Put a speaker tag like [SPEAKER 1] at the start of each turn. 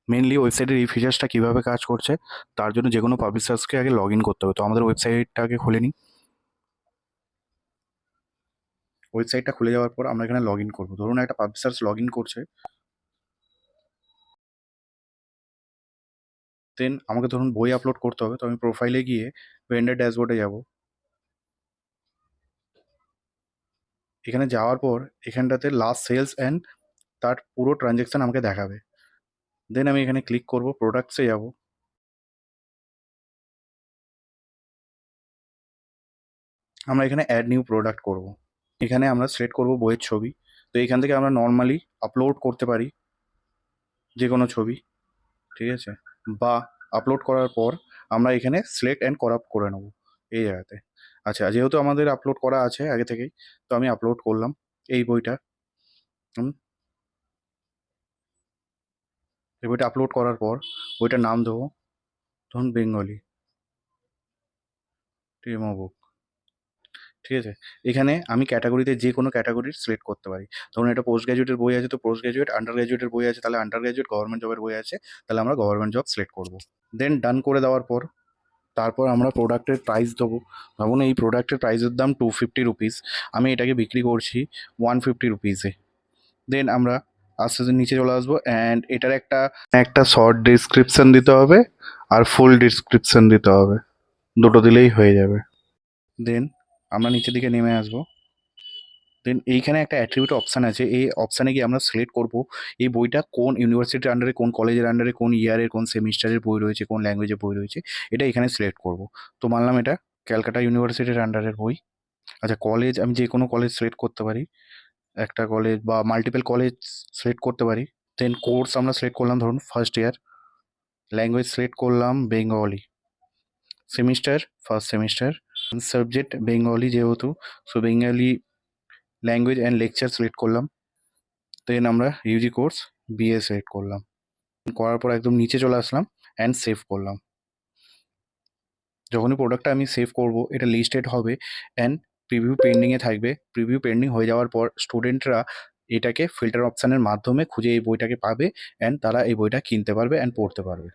[SPEAKER 1] Mainly ওয়েবসাইটের এই ফিচার্সটা কীভাবে কাজ করছে তার জন্য যে কোনো পাবলিশার্সকে আগে লগ ইন করতে হবে। তো আমাদের ওয়েবসাইটটাকে খুলে নিই। ওয়েবসাইটটা খুলে যাওয়ার পর আমরা এখানে লগ ইন করবো। ধরুন একটা পাবলিশার্স লগ ইন করছে, দেন আমাকে ধরুন বই আপলোড করতে হবে। তো আমি প্রোফাইলে গিয়ে ভেন্ডার ড্যাশবোর্ডে যাব। এখানে যাওয়ার পর এখানটাতে লাস্ট সেলস অ্যান্ড তার পুরো ট্রানজ্যাকশান আমাকে দেখাবে। দেন আমি এখানে ক্লিক করব, প্রোডাক্টসে যাব। আমরা এখানে অ্যাড নিউ প্রোডাক্ট করব। এখানে আমরা সিলেক্ট করব বইয়ের ছবি। তো এখান থেকে আমরা নর্মালি আপলোড করতে পারি যে কোনো ছবি, ঠিক আছে? বা আপলোড করার পর আমরা এখানে সিলেক্ট অ্যান্ড করাপ্ট করে নেব এই জায়গাতে। আচ্ছা, যেহেতু আমাদের আপলোড করা আছে আগে থেকেই, তো আমি আপলোড করলাম এই বইটা। এই বইটা আপলোড করার পর বইটার নাম দেবো ধরুন বেঙ্গলি ডেমো বুক, ঠিক আছে? এখানে আমি ক্যাটাগরিতে যে কোনো ক্যাটাগরির সিলেক্ট করতে পারি। ধরুন এটা পোস্ট গ্র্যাজুয়েটের বই আছে তো পোস্ট গ্র্যাজুয়েট, আন্ডার গ্র্যাজুয়েটের বই আছে তাহলে আন্ডার গ্র্যাজুয়েট, গভর্নমেন্ট জবের বই আছে তাহলে আমরা গভর্নমেন্ট জব সিলেক্ট করব। দেন ডান করে দেওয়ার পর তারপর আমরা প্রোডাক্টের প্রাইস দেবো। ভাবুন এই প্রোডাক্টের প্রাইসের দাম 250 রুপিস, আমি এটাকে বিক্রি করছি 150 রুপিসে। দেন আমরা আস্তে আস্তে নিচে চলে আসবো অ্যান্ড এটার একটা একটা শর্ট ডিসক্রিপশন দিতে হবে আর ফুল ডিসক্রিপশন দিতে হবে, দুটো দিলেই হয়ে যাবে। দেন আমরা নিচের দিকে নেমে আসবো। দেন এইখানে একটা অ্যাট্রিবিউট অপশান আছে, এই অপশানে গিয়ে আমরা সিলেক্ট করব এই বইটা কোন ইউনিভার্সিটির আন্ডারে, কোন কলেজের আন্ডারে, কোন ইয়ারের, কোন সেমিস্টারের বই রয়েছে, কোন ল্যাঙ্গুয়েজের বই রয়েছে, এটা এখানে সিলেক্ট করব। তো মানলাম এটা ক্যালকাটা ইউনিভার্সিটির আন্ডারের বই। আচ্ছা, কলেজ আমি যে কোনো কলেজ সিলেক্ট করতে পারি, একটা কলেজ বা মাল্টিপল কলেজ সিলেক্ট করতে পারি। দেন কোর্স আমরা সিলেক্ট করলাম ধরুন ফার্স্ট ইয়ার, ল্যাঙ্গুয়েজ সিলেক্ট করলাম Bengali, semester first semester, subject Bengali যেহেতু, so Bengali language and lecture select করলাম। দেন আমরা ইউজি কোর্স বিএ সিলেক্ট করলাম, করার পর একদম নিচে চলে আসলাম অ্যান্ড সেভ করলাম। যখনই প্রোডাক্টটা আমি সেভ করব এটা লিস্টেড হবে অ্যান্ড প্রিভিউ পেন্ডিংয়ে থাকবে। প্রিভিউ পেন্ডিং হয়ে যাওয়ার পর স্টুডেন্টরা এটাকে ফিল্টার অপশানের মাধ্যমে খুঁজে এই বইটাকে পাবে অ্যান্ড তারা এই বইটা কিনতে পারবে অ্যান্ড পড়তে পারবে।